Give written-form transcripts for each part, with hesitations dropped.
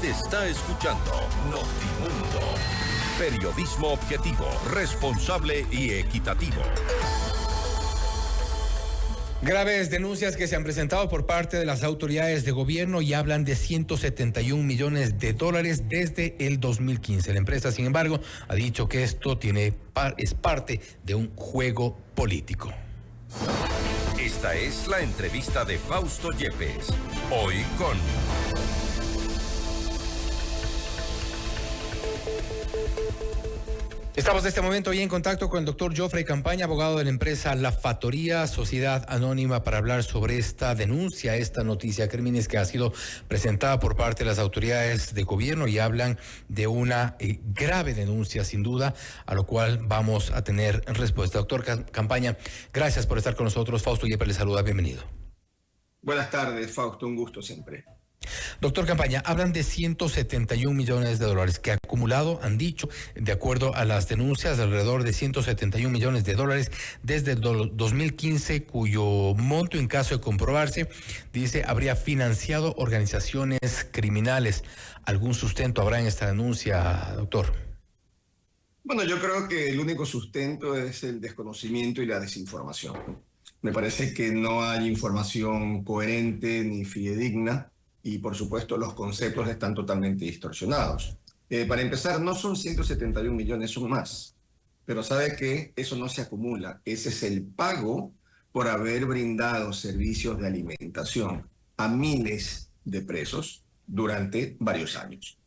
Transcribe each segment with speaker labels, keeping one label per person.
Speaker 1: Usted está escuchando Notimundo. Periodismo objetivo, responsable y equitativo.
Speaker 2: Graves denuncias que se han presentado por parte de las autoridades de gobierno y hablan de 171 millones de dólares desde el 2015. La empresa, sin embargo, ha dicho que esto es parte de un juego político.
Speaker 1: Esta es la entrevista de Fausto Yepes. Hoy con...
Speaker 2: Estamos en este momento hoy en contacto con el doctor Joffrey Campaña, abogado de la empresa La Factoría, Sociedad Anónima, para hablar sobre esta denuncia, esta noticia crímenes que ha sido presentada por parte de las autoridades de gobierno y hablan de una grave denuncia, sin duda, a lo cual vamos a tener respuesta. Doctor Campaña, gracias por estar con nosotros. Fausto Yepes le saluda, bienvenido.
Speaker 3: Buenas tardes, Fausto, un gusto siempre.
Speaker 2: Doctor Campaña, hablan de 171 millones de dólares que acumulado, han dicho, de acuerdo a las denuncias, alrededor de 171 millones de dólares desde el 2015, cuyo monto, en caso de comprobarse, dice, habría financiado organizaciones criminales. ¿Algún sustento habrá en esta denuncia, doctor?
Speaker 3: Bueno, yo creo que el único sustento es el desconocimiento y la desinformación. Me parece que no hay información coherente ni fidedigna. Y, por supuesto, los conceptos están totalmente distorsionados. Para empezar, no son 171 millones, son más. Pero sabe que eso no se acumula. Ese es el pago por haber brindado servicios de alimentación a miles de presos durante varios años.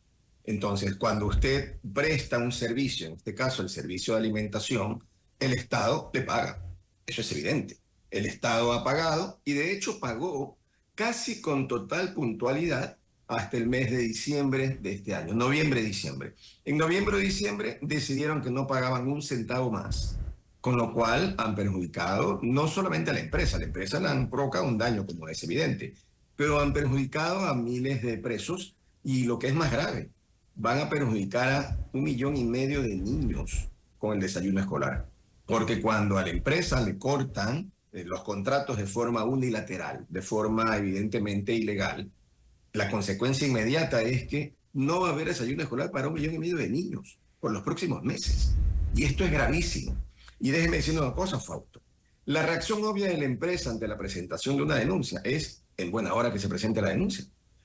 Speaker 3: Entonces, cuando usted presta un servicio, en este caso el servicio de alimentación, el Estado le paga. Eso es evidente. El Estado ha pagado y, de hecho, pagó casi con total puntualidad hasta el mes de diciembre de este año, noviembre-diciembre. En noviembre-diciembre decidieron que no pagaban un centavo más, con lo cual han perjudicado no solamente a la empresa le han provocado un daño, como es evidente, pero han perjudicado a miles de presos y, lo que es más grave, van a perjudicar a 1,5 millones de niños con el desayuno escolar. Porque cuando a la empresa le cortan los contratos de forma unilateral, de forma evidentemente ilegal, la consecuencia inmediata es que no va a haber desayuno escolar para 1,5 millones de niños por los próximos meses. Y esto es gravísimo. Y déjeme decir una cosa, Fausto. La reacción obvia de la empresa ante la presentación de una denuncia es en buena hora que se presente la denuncia.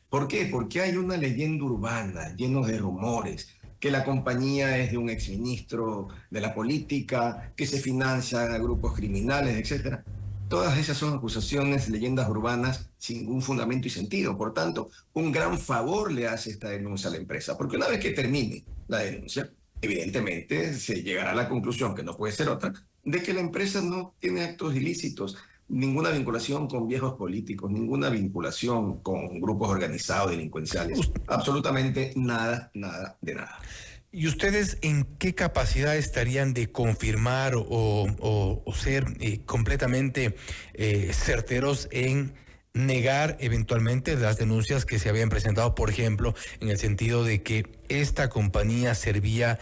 Speaker 3: ¿Por qué? Porque hay una leyenda urbana llena de rumores, que la compañía es de un exministro de la política, que se financia a grupos criminales, etc. Todas esas son acusaciones, leyendas urbanas sin ningún fundamento y sentido. Por tanto, un gran favor le hace esta denuncia a la empresa, porque una vez que termine la denuncia, evidentemente se llegará a la conclusión, que no puede ser otra, de que la empresa no tiene actos ilícitos, ninguna vinculación con viejos políticos, ninguna vinculación con grupos organizados delincuenciales. Absolutamente nada, nada de nada.
Speaker 2: ¿Y ustedes en qué capacidad estarían de confirmar o ser completamente certeros en negar eventualmente las denuncias que se habían presentado, por ejemplo, en el sentido de que esta compañía servía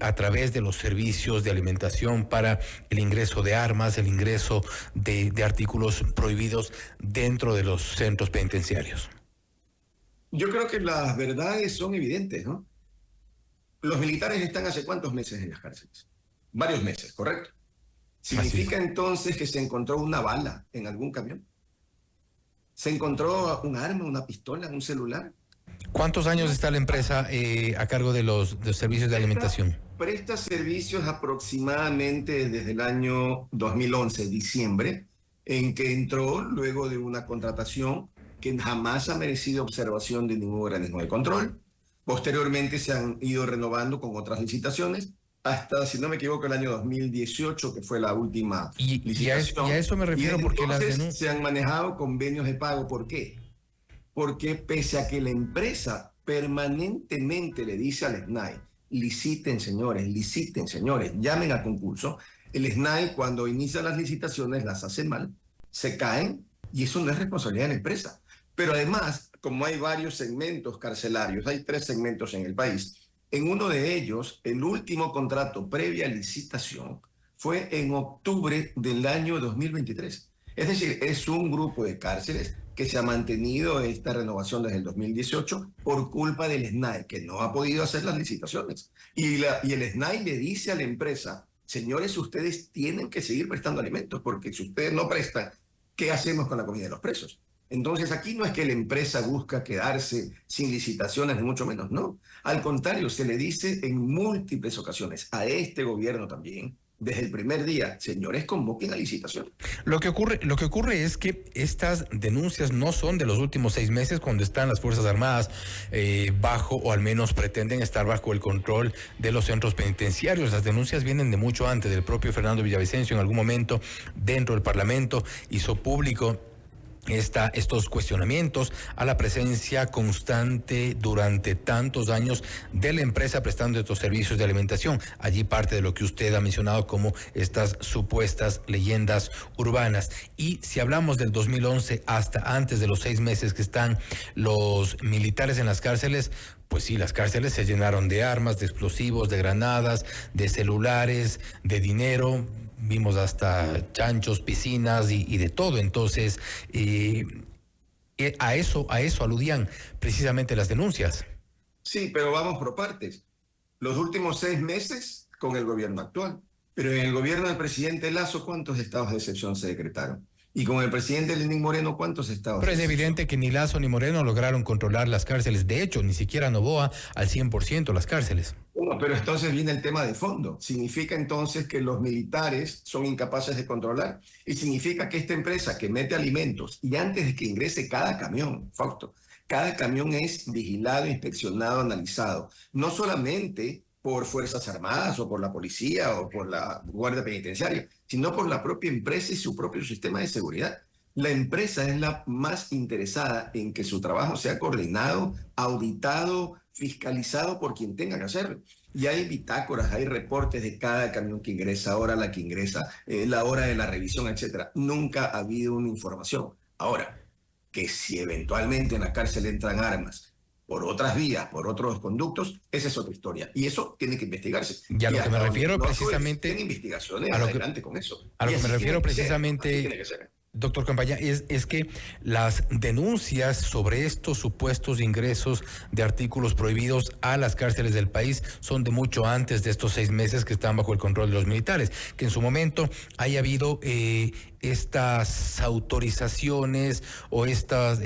Speaker 2: a través de los servicios de alimentación para el ingreso de armas, el ingreso de artículos prohibidos dentro de los centros penitenciarios?
Speaker 3: Yo creo que las verdades son evidentes, ¿no? Los militares están hace ¿cuántos meses en las cárceles? Varios meses, ¿correcto? ¿Significa entonces que se encontró una bala en algún camión? ¿Se encontró un arma, una pistola, un celular?
Speaker 2: ¿Cuántos años está la empresa a cargo de los servicios de alimentación?
Speaker 3: Presta servicios aproximadamente desde el año 2011, diciembre, en que entró luego de una contratación que jamás ha merecido observación de ningún organismo de control. Posteriormente se han ido renovando con otras licitaciones, hasta, si no me equivoco, el año 2018, que fue la última licitación.
Speaker 2: Y a eso me refiero, porque las denuncias
Speaker 3: se han manejado convenios de pago. ¿Por qué? Porque pese a que la empresa permanentemente le dice al SNAI, liciten señores, llamen a concurso, el SNAI cuando inicia las licitaciones las hace mal, se caen, y eso no es responsabilidad de la empresa. Pero además, como hay varios segmentos carcelarios, hay 3 segmentos en el país, en uno de ellos, el último contrato previa licitación fue en octubre del año 2023. Es decir, es un grupo de cárceles que se ha mantenido esta renovación desde el 2018 por culpa del SNAI, que no ha podido hacer las licitaciones. Y el SNAI le dice a la empresa, señores, ustedes tienen que seguir prestando alimentos, porque si ustedes no prestan, ¿qué hacemos con la comida de los presos? Entonces aquí no es que la empresa busca quedarse sin licitaciones, ni mucho menos, no. Al contrario, se le dice en múltiples ocasiones a este gobierno también, desde el primer día, señores, convoquen a licitación.
Speaker 2: Lo que ocurre es que estas denuncias no son de los últimos 6 meses cuando están las Fuerzas Armadas bajo, o al menos pretenden estar bajo el control de los centros penitenciarios. Las denuncias vienen de mucho antes. Del propio Fernando Villavicencio en algún momento dentro del Parlamento hizo público estos cuestionamientos a la presencia constante durante tantos años de la empresa prestando estos servicios de alimentación. Allí parte de lo que usted ha mencionado como estas supuestas leyendas urbanas. Y si hablamos del 2011 hasta antes de los 6 meses que están los militares en las cárceles, pues sí, las cárceles se llenaron de armas, de explosivos, de granadas, de celulares, de dinero. Vimos hasta chanchos, piscinas y de todo. Entonces, a eso aludían precisamente las denuncias.
Speaker 3: Sí, pero vamos por partes. Los últimos 6 meses con el gobierno actual. Pero en el gobierno del presidente Lazo, ¿cuántos estados de excepción se decretaron? Y con el presidente Lenín Moreno, ¿cuántos estados?
Speaker 2: Pero es evidente que ni Lazo ni Moreno lograron controlar las cárceles. De hecho, ni siquiera Noboa al 100% las cárceles.
Speaker 3: Bueno, pero entonces viene el tema de fondo. Significa entonces que los militares son incapaces de controlar. Y significa que esta empresa que mete alimentos y antes de que ingrese cada camión, Fausto, cada camión es vigilado, inspeccionado, analizado. No solamente por Fuerzas Armadas o por la policía o por la Guardia Penitenciaria, sino por la propia empresa y su propio sistema de seguridad. La empresa es la más interesada en que su trabajo sea coordinado, auditado, fiscalizado por quien tenga que hacerlo. Y hay bitácoras, hay reportes de cada camión que ingresa, hora la que ingresa, la hora de la revisión, etc. Nunca ha habido una información. Ahora, que si eventualmente en la cárcel entran armas, por otras vías, por otros conductos, esa es otra historia. Y eso tiene que investigarse.
Speaker 2: Y a lo que me refiero precisamente...
Speaker 3: Tiene investigaciones, adelante con eso.
Speaker 2: A lo que me refiero precisamente... Doctor Campaña, es que las denuncias sobre estos supuestos ingresos de artículos prohibidos a las cárceles del país son de mucho antes de estos 6 meses que están bajo el control de los militares. Que en su momento haya habido estas autorizaciones o estos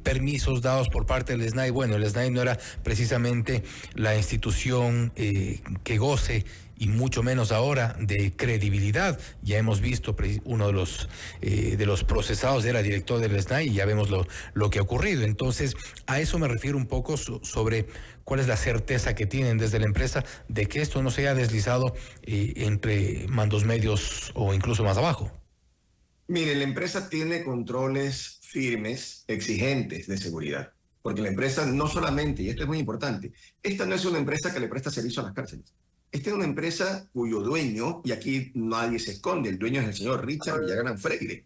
Speaker 2: permisos dados por parte del SNAI. Bueno, el SNAI no era precisamente la institución que goce, y mucho menos ahora, de credibilidad. Ya hemos visto uno de los procesados era director del SNAI y ya vemos lo que ha ocurrido. Entonces, a eso me refiero un poco sobre cuál es la certeza que tienen desde la empresa de que esto no se haya deslizado entre mandos medios o incluso más abajo.
Speaker 3: Mire, la empresa tiene controles firmes, exigentes de seguridad. Porque la empresa no solamente, y esto es muy importante, esta no es una empresa que le presta servicio a las cárceles. Esta es una empresa cuyo dueño, y aquí nadie se esconde, el dueño es el señor Richard Villagrán Freire.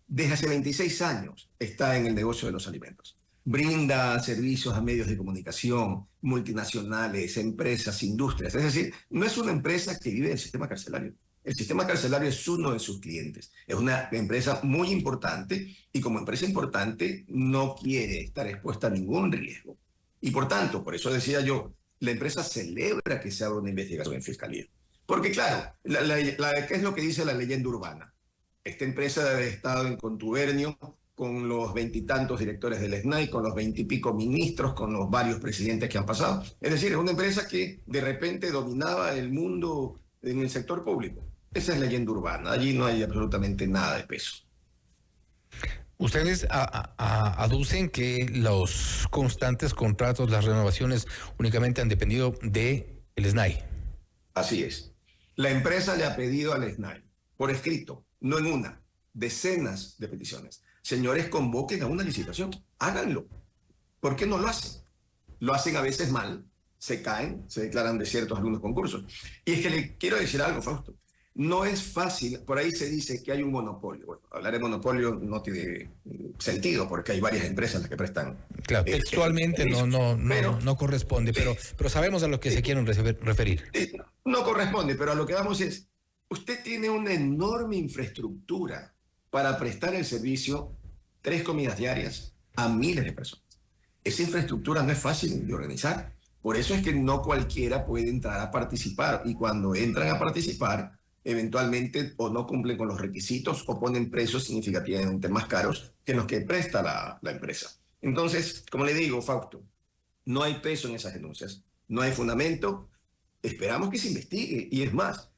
Speaker 3: Desde hace 26 años está en el negocio de los alimentos. Brinda servicios a medios de comunicación, multinacionales, empresas, industrias. Es decir, no es una empresa que vive del sistema carcelario. El sistema carcelario es uno de sus clientes. Es una empresa muy importante y como empresa importante no quiere estar expuesta a ningún riesgo. Y por tanto, por eso decía yo, la empresa celebra que se haga una investigación en fiscalía. Porque claro, ¿qué es lo que dice la leyenda urbana? Esta empresa ha estado en contubernio con los 20 y tantos directores del SNAI, con los 20 y pico ministros, con los varios presidentes que han pasado. Es decir, es una empresa que de repente dominaba el mundo en el sector público. Esa es leyenda urbana. Allí no hay absolutamente nada de peso.
Speaker 2: Ustedes aducen que los constantes contratos, las renovaciones únicamente han dependido del SNAI.
Speaker 3: Así es. La empresa le ha pedido al SNAI, por escrito, no en una, decenas de peticiones. Señores, convoquen a una licitación, háganlo. ¿Por qué no lo hacen? Lo hacen a veces mal, se caen, se declaran desiertos algunos concursos. Y es que le quiero decir algo, Fausto. No es fácil, por ahí se dice que hay un monopolio. Bueno, hablar de monopolio no tiene sentido porque hay varias empresas las que prestan.
Speaker 2: Claro, textualmente no corresponde, pero sabemos a lo que se quieren referir.
Speaker 3: No corresponde, pero a lo que vamos es, usted tiene una enorme infraestructura para prestar el servicio 3 comidas diarias a miles de personas. Esa infraestructura no es fácil de organizar. Por eso es que no cualquiera puede entrar a participar. Y cuando entran a participar, eventualmente o no cumplen con los requisitos o ponen precios significativamente más caros que los que presta la empresa. Entonces, como le digo, Fausto, no hay peso en esas denuncias, no hay fundamento. Esperamos que se investigue y es más,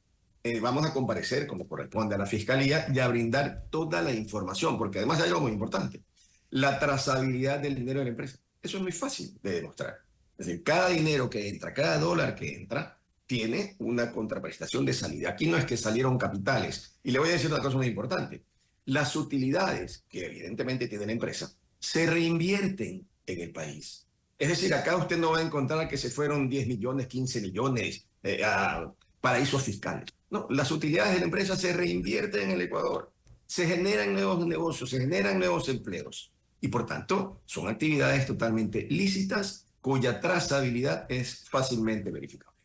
Speaker 3: vamos a comparecer como corresponde a la Fiscalía y a brindar toda la información, porque además hay algo muy importante, la trazabilidad del dinero de la empresa. Eso es muy fácil de demostrar. Es decir, cada dinero que entra, cada dólar que entra, tiene una contraprestación de salida. Aquí no es que salieron capitales. Y le voy a decir una cosa muy importante. Las utilidades que evidentemente tiene la empresa se reinvierten en el país. Es decir, acá usted no va a encontrar que se fueron 10 millones, 15 millones a paraísos fiscales. No, las utilidades de la empresa se reinvierten en el Ecuador. Se generan nuevos negocios, se generan nuevos empleos. Y por tanto, son actividades totalmente lícitas cuya trazabilidad es fácilmente verificable.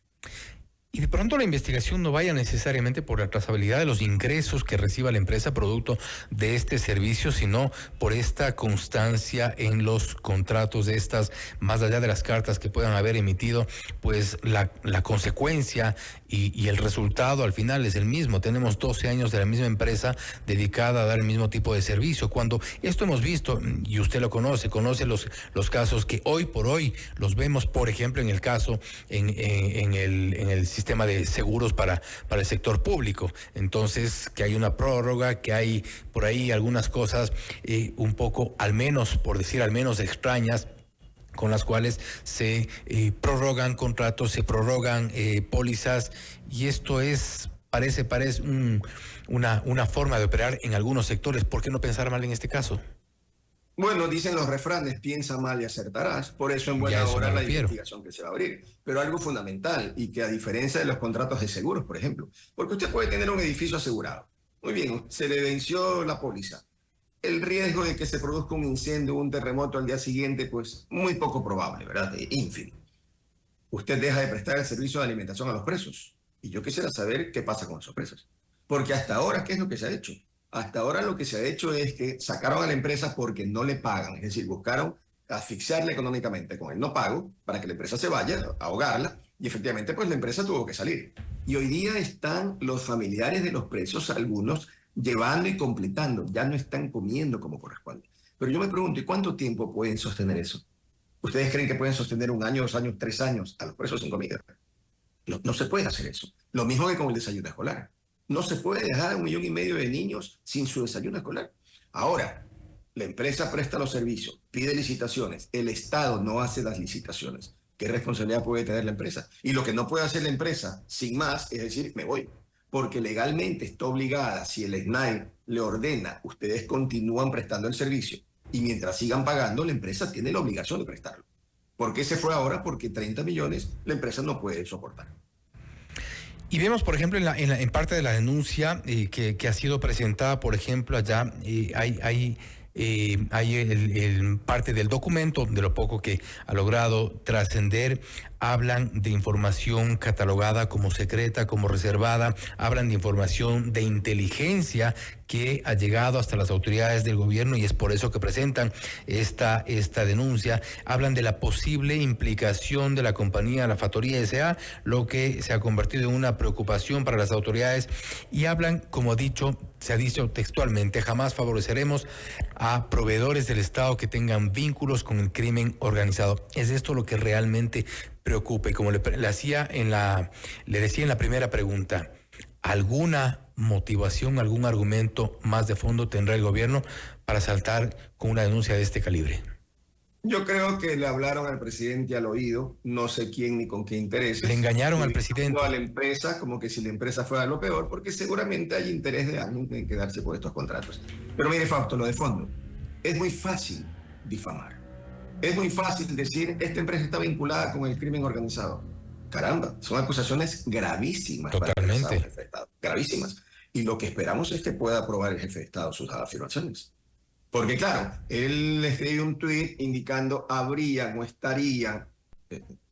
Speaker 2: Y de pronto la investigación no vaya necesariamente por la trazabilidad de los ingresos que reciba la empresa producto de este servicio, sino por esta constancia en los contratos de estas, más allá de las cartas que puedan haber emitido, pues la consecuencia y el resultado al final es el mismo. Tenemos 12 años de la misma empresa dedicada a dar el mismo tipo de servicio. Cuando esto hemos visto, y usted lo conoce los casos que hoy por hoy los vemos, por ejemplo, en el caso, en el sistema de seguros para el sector público. Entonces, que hay una prórroga, que hay por ahí algunas cosas un poco, al menos, por decir al menos extrañas, con las cuales se prorrogan contratos, se prorrogan pólizas, y esto parece una forma de operar en algunos sectores. ¿Por qué no pensar mal en este caso?
Speaker 3: Bueno, dicen los refranes, piensa mal y acertarás. Por eso en buena hora la investigación que se va a abrir. Pero algo fundamental, y que a diferencia de los contratos de seguros, por ejemplo, porque usted puede tener un edificio asegurado. Muy bien, se le venció la póliza. El riesgo de que se produzca un incendio o un terremoto al día siguiente, pues muy poco probable, ¿verdad? Ínfimo. Usted deja de prestar el servicio de alimentación a los presos. Y yo quisiera saber qué pasa con esos presos. Porque hasta ahora, ¿qué es lo que se ha hecho? Hasta ahora lo que se ha hecho es que sacaron a la empresa porque no le pagan. Es decir, buscaron asfixiarla económicamente con el no pago para que la empresa se vaya, ahogarla. Y efectivamente, pues la empresa tuvo que salir. Y hoy día están los familiares de los presos, algunos, llevando y completando. Ya no están comiendo como corresponde. Pero yo me pregunto, ¿y cuánto tiempo pueden sostener eso? ¿Ustedes creen que pueden sostener 1 año, 2 años, 3 años a los presos sin comida? No se puede hacer eso. Lo mismo que con el desayuno escolar. No se puede dejar a 1,5 millones de niños sin su desayuno escolar. Ahora, la empresa presta los servicios, pide licitaciones, el Estado no hace las licitaciones. ¿Qué responsabilidad puede tener la empresa? Y lo que no puede hacer la empresa, sin más, es decir, me voy. Porque legalmente está obligada, si el SNAI le ordena, ustedes continúan prestando el servicio, y mientras sigan pagando, la empresa tiene la obligación de prestarlo. ¿Por qué se fue ahora? Porque 30 millones la empresa no puede soportar.
Speaker 2: Y vemos, por ejemplo, en parte de la denuncia que ha sido presentada, por ejemplo, allá hay parte del documento, de lo poco que ha logrado trascender, hablan de información catalogada como secreta, como reservada, hablan de información de inteligencia que ha llegado hasta las autoridades del gobierno y es por eso que presentan esta denuncia. Hablan de la posible implicación de la compañía La Factoría S.A., lo que se ha convertido en una preocupación para las autoridades, y hablan, como se ha dicho textualmente, jamás favoreceremos a proveedores del Estado que tengan vínculos con el crimen organizado. ¿Es esto lo que realmente preocupa? Y como le decía en la primera pregunta, ¿alguna motivación, algún argumento más de fondo tendrá el gobierno para saltar con una denuncia de este calibre?
Speaker 3: Yo creo que le hablaron al presidente al oído, no sé quién ni con qué intereses.
Speaker 2: Le engañaron al presidente.
Speaker 3: A la empresa, como que si la empresa fuera lo peor, porque seguramente hay interés de alguien en quedarse por estos contratos. Pero mire, Fausto, lo de fondo. Es muy fácil difamar. Es muy fácil decir, esta empresa está vinculada con el crimen organizado. Caramba, son acusaciones gravísimas.
Speaker 2: Totalmente.
Speaker 3: Para el jefe de Estado, gravísimas. Y lo que esperamos es que pueda aprobar el jefe de Estado sus afirmaciones. Porque claro, él escribió un tuit indicando habrían o estarían.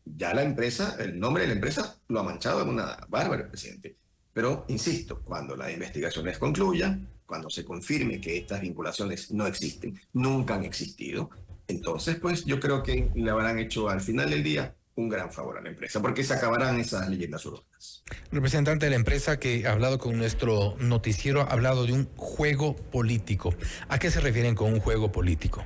Speaker 3: Ya la empresa, el nombre de la empresa lo ha manchado de una bárbara, presidente. Pero, insisto, cuando las investigaciones concluyan, cuando se confirme que estas vinculaciones no existen, nunca han existido, entonces pues yo creo que le habrán hecho al final del día un gran favor a la empresa, porque se acabarán esas leyendas urbanas.
Speaker 2: Representante de la empresa que ha hablado con nuestro noticiero, ha hablado de un juego político. ¿A qué se refieren con un juego político?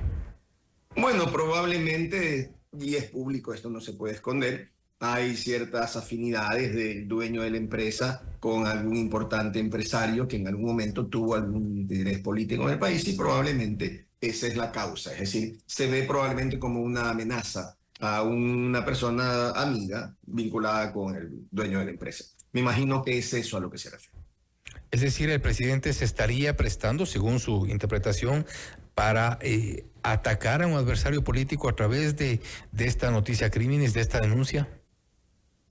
Speaker 3: Bueno, probablemente, y es público, esto no se puede esconder, hay ciertas afinidades del dueño de la empresa con algún importante empresario que en algún momento tuvo algún interés político en el país y probablemente esa es la causa. Es decir, se ve probablemente como una amenaza a una persona amiga vinculada con el dueño de la empresa. Me imagino que es eso a lo que se refiere.
Speaker 2: Es decir, el presidente se estaría prestando, según su interpretación, para atacar a un adversario político a través de esta noticia crímenes, de esta denuncia.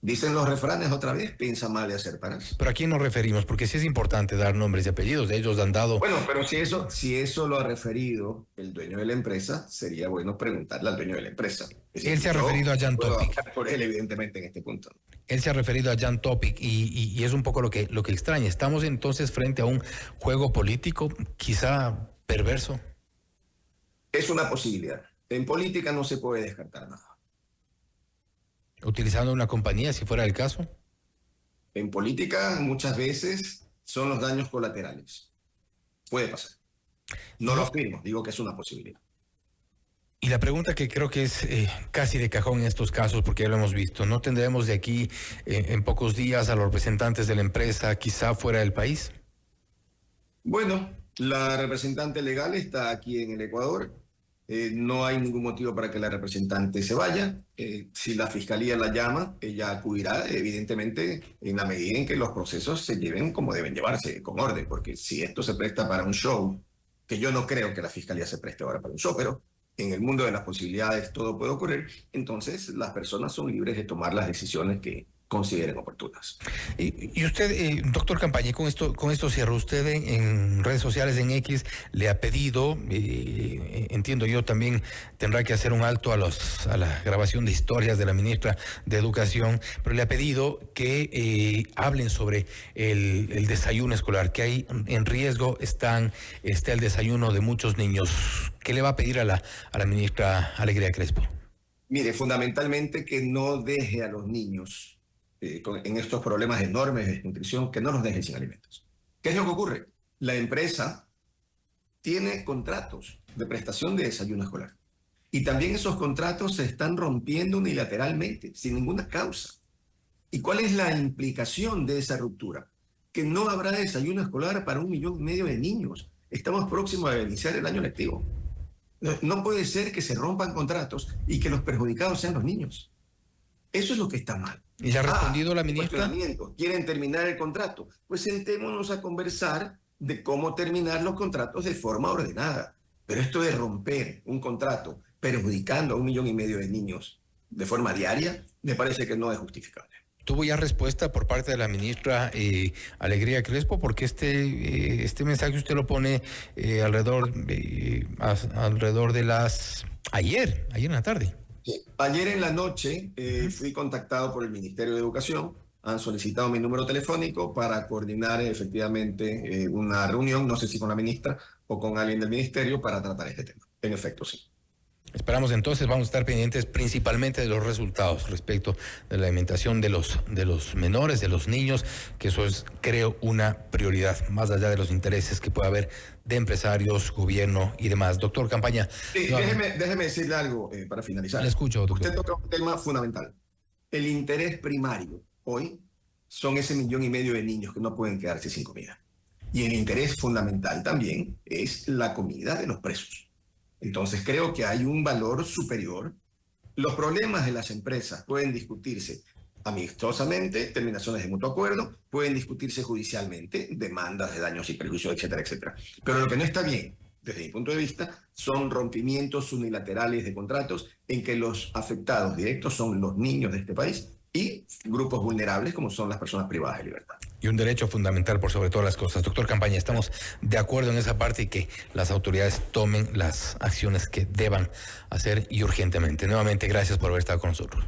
Speaker 3: Dicen los refranes otra vez, piensa mal de hacer pararse.
Speaker 2: ¿Pero a quién nos referimos? Porque sí es importante dar nombres y apellidos. De ellos han dado...
Speaker 3: Bueno, pero si eso lo ha referido el dueño de la empresa, sería bueno preguntarle al dueño de la empresa.
Speaker 2: Él se ha referido a Jan Topic.
Speaker 3: Por él, evidentemente, en este punto.
Speaker 2: Él se ha referido a Jan Topic y es un poco lo que extraña. Estamos entonces frente a un juego político quizá perverso.
Speaker 3: Es una posibilidad. En política no se puede descartar nada.
Speaker 2: ¿Utilizando una compañía, si fuera el caso?
Speaker 3: En política muchas veces son los daños colaterales. Puede pasar. No lo afirmo, digo que es una posibilidad.
Speaker 2: Y la pregunta que creo que es casi de cajón en estos casos, porque ya lo hemos visto, ¿no tendremos de aquí en pocos días a los representantes de la empresa quizá fuera del país?
Speaker 3: Bueno, la representante legal está aquí en el Ecuador. No hay ningún motivo para que la representante se vaya. Si la fiscalía la llama, ella acudirá, evidentemente, en la medida en que los procesos se lleven como deben llevarse, con orden, porque si esto se presta para un show, que yo no creo que la fiscalía se preste ahora para un show, pero en el mundo de las posibilidades todo puede ocurrir, entonces las personas son libres de tomar las decisiones que consideren oportunas.
Speaker 2: Y usted, doctor Campaña, con esto cierro. Usted en redes sociales, en X, le ha pedido, entiendo yo también tendrá que hacer un alto a la grabación de historias de la ministra de Educación, pero le ha pedido que hablen sobre el desayuno escolar, que hay en riesgo está el desayuno de muchos niños. ¿Qué le va a pedir a la ministra Alegría Crespo?
Speaker 3: Mire, fundamentalmente que no deje a los niños en estos problemas enormes de desnutrición, que no los dejen sin alimentos. ¿Qué es lo que ocurre? La empresa tiene contratos de prestación de desayuno escolar. Y también esos contratos se están rompiendo unilateralmente, sin ninguna causa. ¿Y cuál es la implicación de esa ruptura? Que no habrá desayuno escolar para 1,5 millones de niños. Estamos próximos a iniciar el año lectivo. No puede ser que se rompan contratos y que los perjudicados sean los niños. Eso es lo que está mal.
Speaker 2: ¿Y le ha respondido la ministra?
Speaker 3: ¿Quieren terminar el contrato? Pues sentémonos a conversar de cómo terminar los contratos de forma ordenada. Pero esto de romper un contrato perjudicando a 1,5 millones de niños de forma diaria, me parece que no es justificable.
Speaker 2: ¿Tuvo ya respuesta por parte de la ministra Alegría Crespo? Porque este mensaje usted lo pone alrededor de las... Ayer en la tarde.
Speaker 3: Sí. Ayer en la noche fui contactado por el Ministerio de Educación. Han solicitado mi número telefónico para coordinar efectivamente una reunión, no sé si con la ministra o con alguien del ministerio, para tratar este tema. En efecto, sí.
Speaker 2: Esperamos entonces, vamos a estar pendientes principalmente de los resultados respecto de la alimentación de los menores, de los niños, que eso es, creo, una prioridad, más allá de los intereses que pueda haber de empresarios, gobierno y demás. Doctor Campaña.
Speaker 3: Sí, déjeme decirle algo para finalizar.
Speaker 2: Le escucho, doctor.
Speaker 3: Usted toca un tema fundamental. El interés primario hoy son ese 1,5 millones de niños que no pueden quedarse sin comida. Y el interés fundamental también es la comida de los presos. Entonces creo que hay un valor superior. Los problemas de las empresas pueden discutirse amistosamente, terminaciones de mutuo acuerdo, pueden discutirse judicialmente, demandas de daños y perjuicios, etcétera, etcétera. Pero lo que no está bien, desde mi punto de vista, son rompimientos unilaterales de contratos en que los afectados directos son los niños de este país y grupos vulnerables como son las personas privadas de libertad.
Speaker 2: Y un derecho fundamental por sobre todas las cosas. Doctor Campaña, estamos de acuerdo en esa parte y que las autoridades tomen las acciones que deban hacer y urgentemente. Nuevamente, gracias por haber estado con nosotros.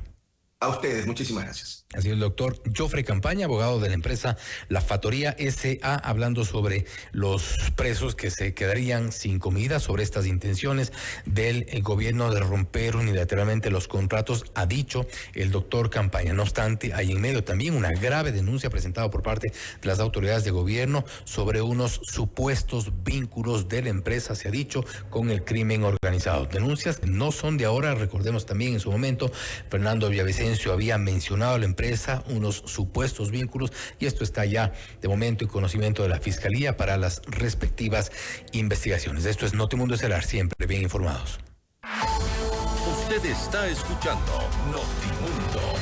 Speaker 3: A ustedes, muchísimas gracias.
Speaker 2: Así es, el doctor Jofre Campaña, abogado de la empresa La Factoría S.A., hablando sobre los presos que se quedarían sin comida, sobre estas intenciones del gobierno de romper unilateralmente los contratos, ha dicho el doctor Campaña. No obstante, hay en medio también una grave denuncia presentada por parte de las autoridades de gobierno sobre unos supuestos vínculos de la empresa, se ha dicho, con el crimen organizado. Denuncias que no son de ahora. Recordemos también en su momento, Fernando Villavicencio había mencionado a la empresa unos supuestos vínculos, y esto está ya de momento en conocimiento de la Fiscalía para las respectivas investigaciones. Esto es Notimundo Estelar, siempre bien informados.
Speaker 1: Usted está escuchando Notimundo.